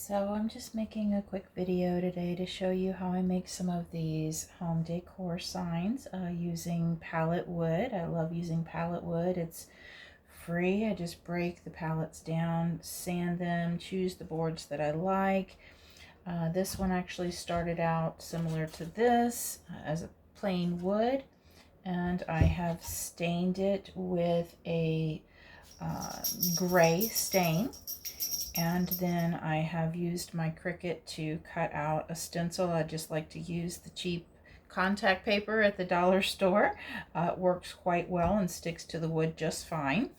So I'm just making a quick video today to show you how I make some of these home decor signs using pallet wood. I love using pallet wood. It's free. I just break the pallets down, sand them, choose the boards that I like. This one actually started out similar to this as a plain wood, and I have stained it with a gray stain. And then I have used my Cricut to cut out a stencil. I just like to use the cheap contact paper at the dollar store. It works quite well and sticks to the wood just fine.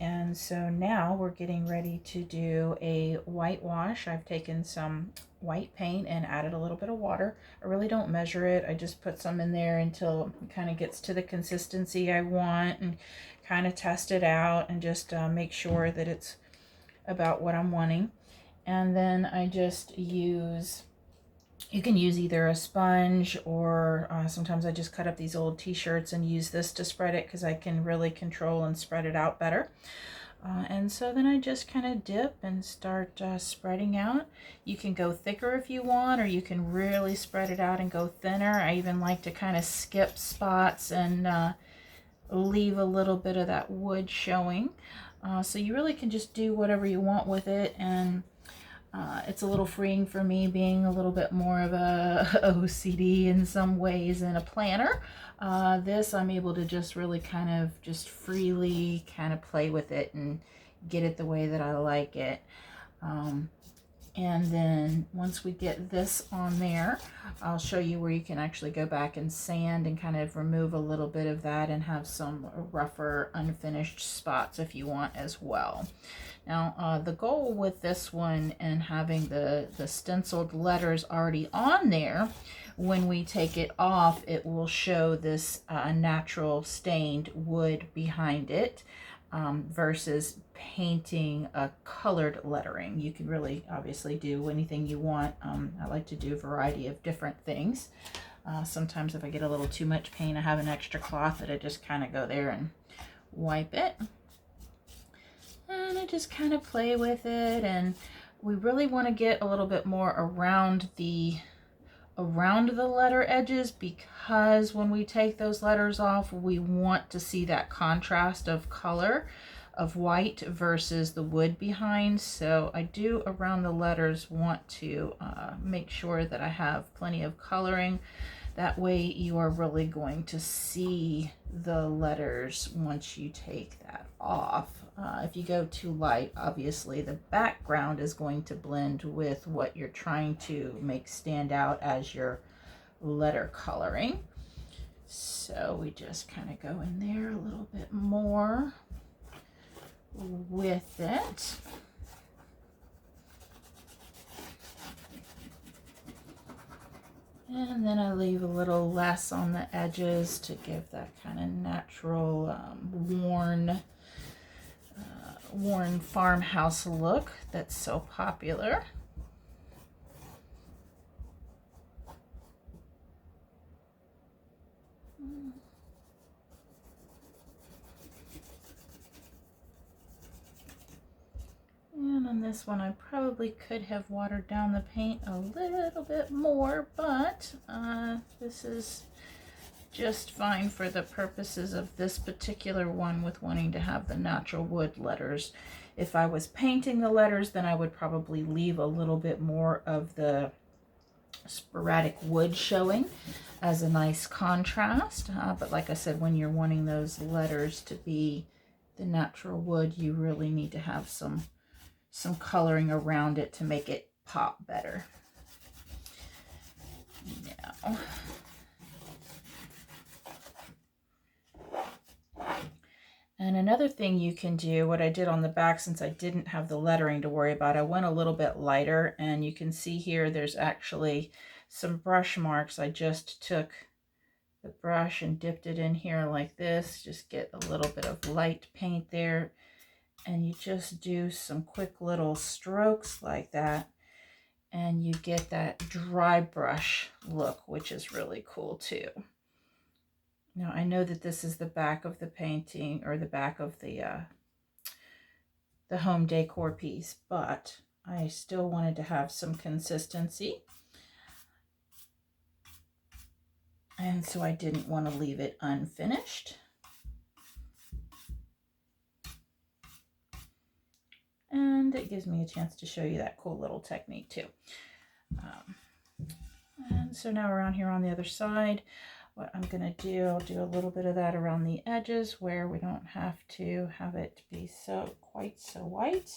And so now we're getting ready to do a whitewash. I've taken some white paint and added a little bit of water. I really don't measure it. I just put some in there until it kind of gets to the consistency I want and kind of test it out and just make sure that it's about what I'm wanting. And then I just use, you can use either a sponge or sometimes I just cut up these old t-shirts and use this to spread it because I can really control and spread it out better. And so then I just kind of dip and start spreading out. You can go thicker if you want, or you can really spread it out and go thinner. I even like to kind of skip spots and leave a little bit of that wood showing. So you really can just do whatever you want with it, and it's a little freeing for me, being a little bit more of a OCD in some ways and a planner. This I'm able to just really kind of just freely kind of play with it and get it the way that I like it. And then once we get this on there, I'll show you where you can actually go back and sand and kind of remove a little bit of that and have some rougher unfinished spots if you want as well. Now the goal with this one and having the stenciled letters already on there, when we take it off, it will show this natural stained wood behind it. Versus painting a colored lettering. You can really obviously do anything you want. I like to do a variety of different things. Sometimes if I get a little too much paint, I have an extra cloth that I just kind of go there and wipe it. And I just kind of play with it, and we really want to get a little bit more around the letter edges, because when we take those letters off, we want to see that contrast of color of white versus the wood behind. So I do around the letters want to make sure that I have plenty of coloring. That way you are really going to see the letters once you take that off. If you go too light, obviously the background is going to blend with what you're trying to make stand out as your letter coloring. So we just kind of go in there a little bit more with it. And then I leave a little less on the edges to give that kind of natural worn farmhouse look that's so popular. And on this one, I probably could have watered down the paint a little bit more, but this is just fine for the purposes of this particular one with wanting to have the natural wood letters. If I was painting the letters, then I would probably leave a little bit more of the sporadic wood showing as a nice contrast. But like I said, when you're wanting those letters to be the natural wood, you really need to have some coloring around it to make it pop better. Now, and another thing you can do, what I did on the back, since I didn't have the lettering to worry about, I went a little bit lighter, and you can see here there's actually some brush marks. I just took the brush and dipped it in here like this, just get a little bit of light paint there, and you just do some quick little strokes like that, and you get that dry brush look, which is really cool too. Now I know that this is the back of the painting, or the back of the home decor piece, but I still wanted to have some consistency. And so I didn't want to leave it unfinished. And it gives me a chance to show you that cool little technique too. And so now around here on the other side, what I'm going to do, I'll do a little bit of that around the edges where we don't have to have it be quite so white.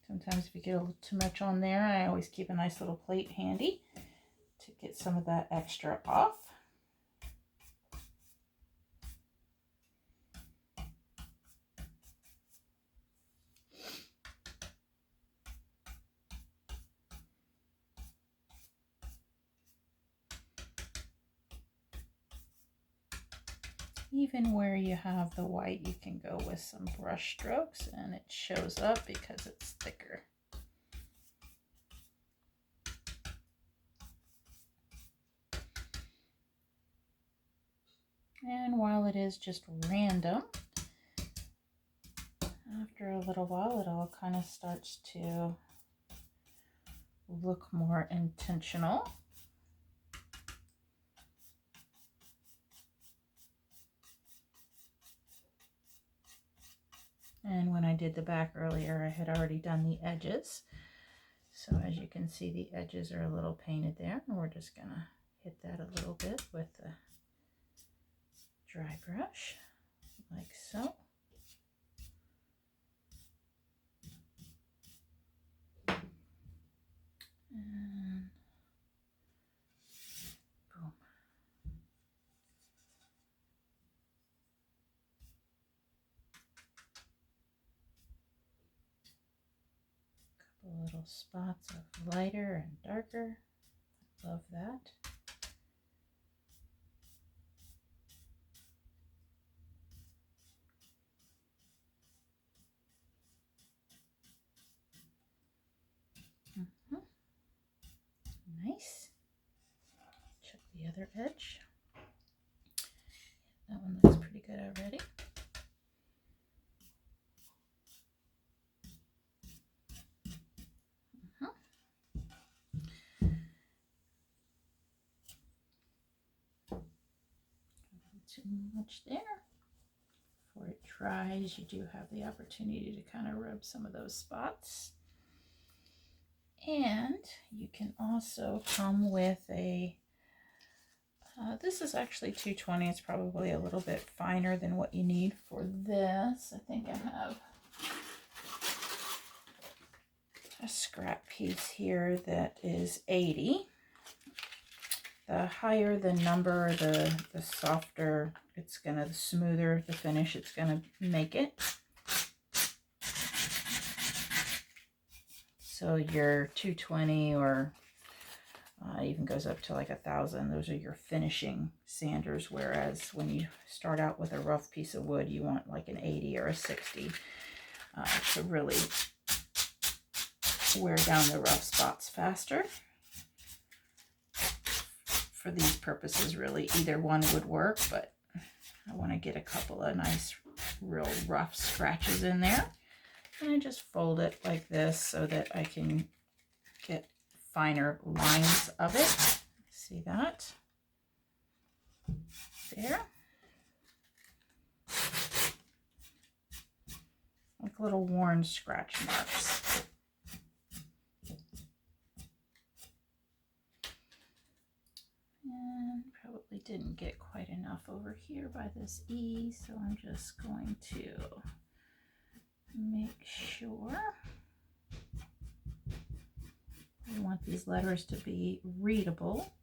Sometimes if you get a little too much on there, I always keep a nice little plate handy to get some of that extra off. Even where you have the white, you can go with some brush strokes and it shows up because it's thicker. And while it is just random, after a little while it all kind of starts to look more intentional. And when I did the back earlier, I had already done the edges. So as you can see, the edges are a little painted there. And we're just going to hit that a little bit with the dry brush, like so. And boom. Little spots of lighter and darker. Love that. Nice. Check the other edge. That one looks pretty good already. Too much there. Before it dries, you do have the opportunity to kind of rub some of those spots. And you can also come with a, this is actually 220. It's probably a little bit finer than what you need for this. I think I have a scrap piece here that is 80. The higher the number, the softer it's gonna, the smoother the finish it's gonna make it. So your 220 or even goes up to like 1,000. Those are your finishing sanders. Whereas when you start out with a rough piece of wood, you want like an 80 or a 60 to really wear down the rough spots faster. For these purposes, really, either one would work, but I want to get a couple of nice, real rough scratches in there. And I just fold it like this so that I can get finer lines of it. See that? There. Like little worn scratch marks. And probably didn't get quite enough over here by this E, so I'm just going to make sure. We want these letters to be readable.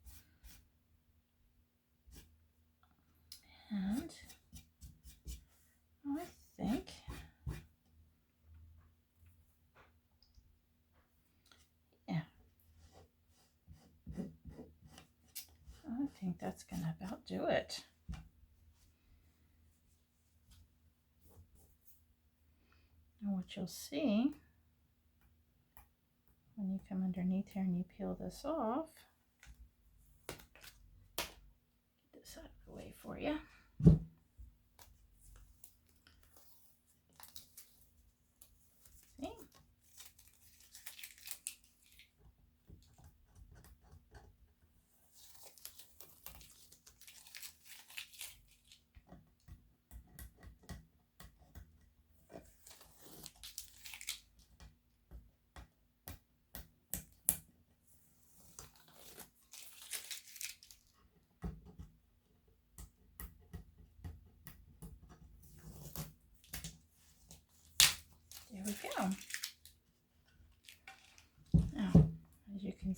And I think that's gonna about do it. And what you'll see when you come underneath here and you peel this off, get this out of the way for you.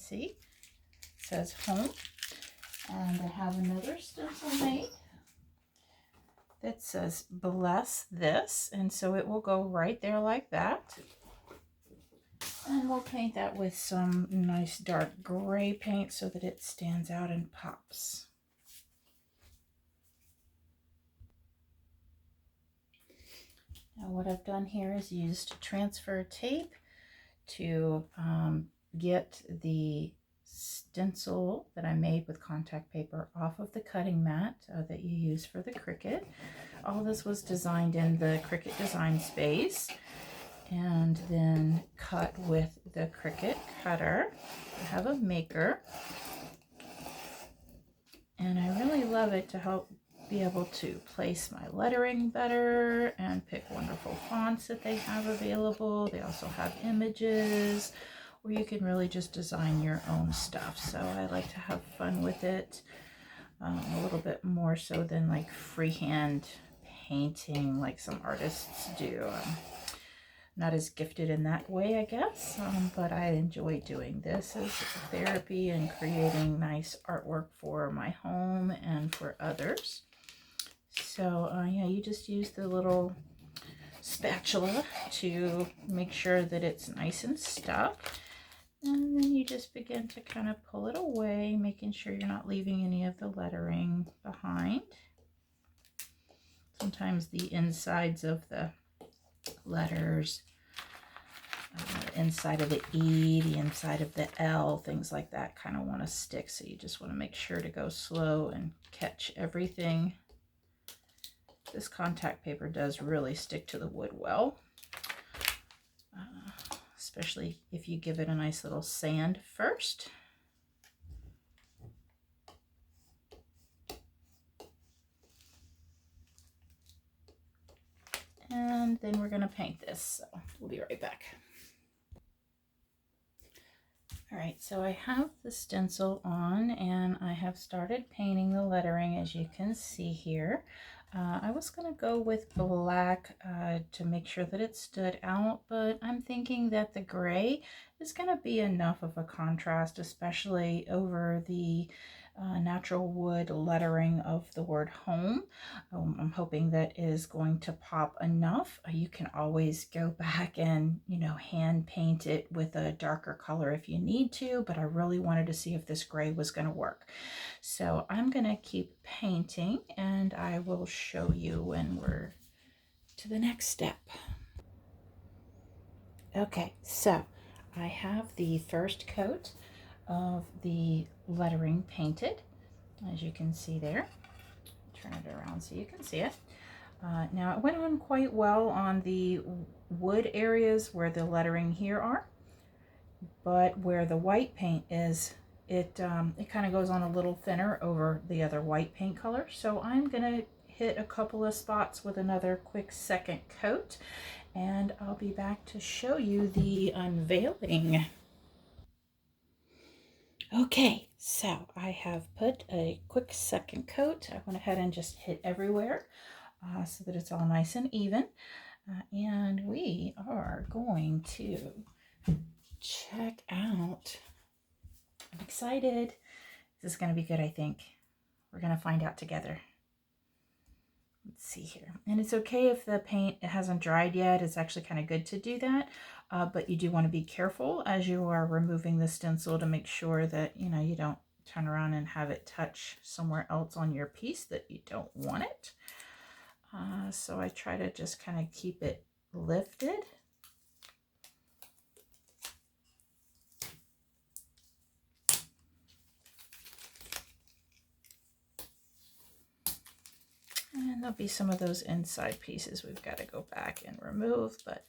see. It says home. And I have another stencil made that says bless this, and so it will go right there like that. And we'll paint that with some nice dark gray paint so that it stands out and pops. Now what I've done here is used transfer tape to get the stencil that I made with contact paper off of the cutting mat that you use for the Cricut. All this was designed in the Cricut design space and then cut with the Cricut cutter. I have a maker and I really love it to help be able to place my lettering better and pick wonderful fonts that they have available. They also have images where you can really just design your own stuff. So I like to have fun with it a little bit more so than like freehand painting like some artists do. Not as gifted in that way, I guess, but I enjoy doing this as therapy and creating nice artwork for my home and for others. So yeah, you just use the little spatula to make sure that it's nice and stuck. And then you just begin to kind of pull it away, making sure you're not leaving any of the lettering behind. Sometimes the insides of the letters, the inside of the E, the inside of the L, things like that kind of want to stick. So you just want to make sure to go slow and catch everything. This contact paper does really stick to the wood well. Especially if you give it a nice little sand first. And then we're going to paint this, so we'll be right back. All right, so I have the stencil on and I have started painting the lettering, as you can see here. I was going to go with black to make sure that it stood out, but I'm thinking that the gray is going to be enough of a contrast, especially over the natural wood lettering of the word home. I'm hoping that is going to pop enough. You can always go back and, you know, hand paint it with a darker color if you need to, but I really wanted to see if this gray was going to work. So I'm going to keep painting and I will show you when we're to the next step. Okay, so I have the first coat of the lettering painted, as you can see there. Turn it around so you can see it. Now it went on quite well on the wood areas where the lettering here are, but where the white paint is, it kind of goes on a little thinner over the other white paint color. So I'm gonna hit a couple of spots with another quick second coat, and I'll be back to show you the unveiling. Okay, so I have put a quick second coat. I went ahead and just hit everywhere so that it's all nice and even. And we are going to check out. I'm excited. This is going to be good, I think. We're going to find out together. Let's see here. And it's okay if the paint hasn't dried yet. It's actually kind of good to do that. But you do want to be careful as you are removing the stencil to make sure that, you know, you don't turn around and have it touch somewhere else on your piece that you don't want it. So I try to just kind of keep it lifted. And there'll be some of those inside pieces we've got to go back and remove, but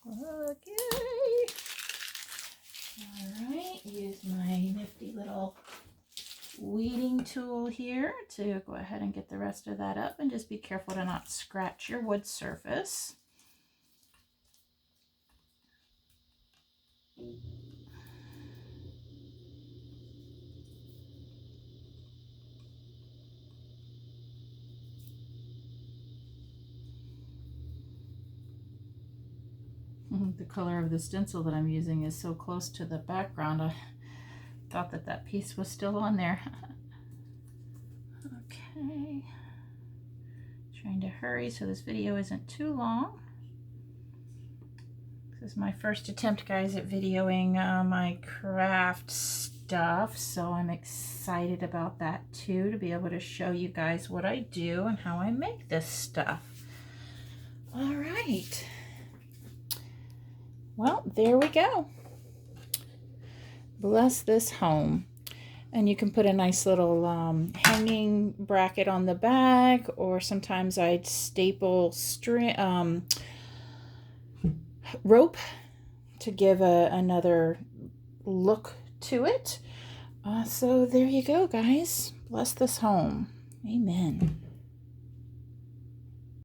okay. All right, use my nifty little weeding tool here to go ahead and get the rest of that up, and just be careful to not scratch your wood surface. The color of the stencil that I'm using is so close to the background. I thought that that piece was still on there. Okay. Trying to hurry so this video isn't too long. This is my first attempt, guys, at videoing my craft stuff, so I'm excited about that too, to be able to show you guys what I do and how I make this stuff. All right. Well, there we go. Bless this home. And you can put a nice little hanging bracket on the back, or sometimes I'd staple string, rope to give another look to it. So there you go, guys. Bless this home. Amen.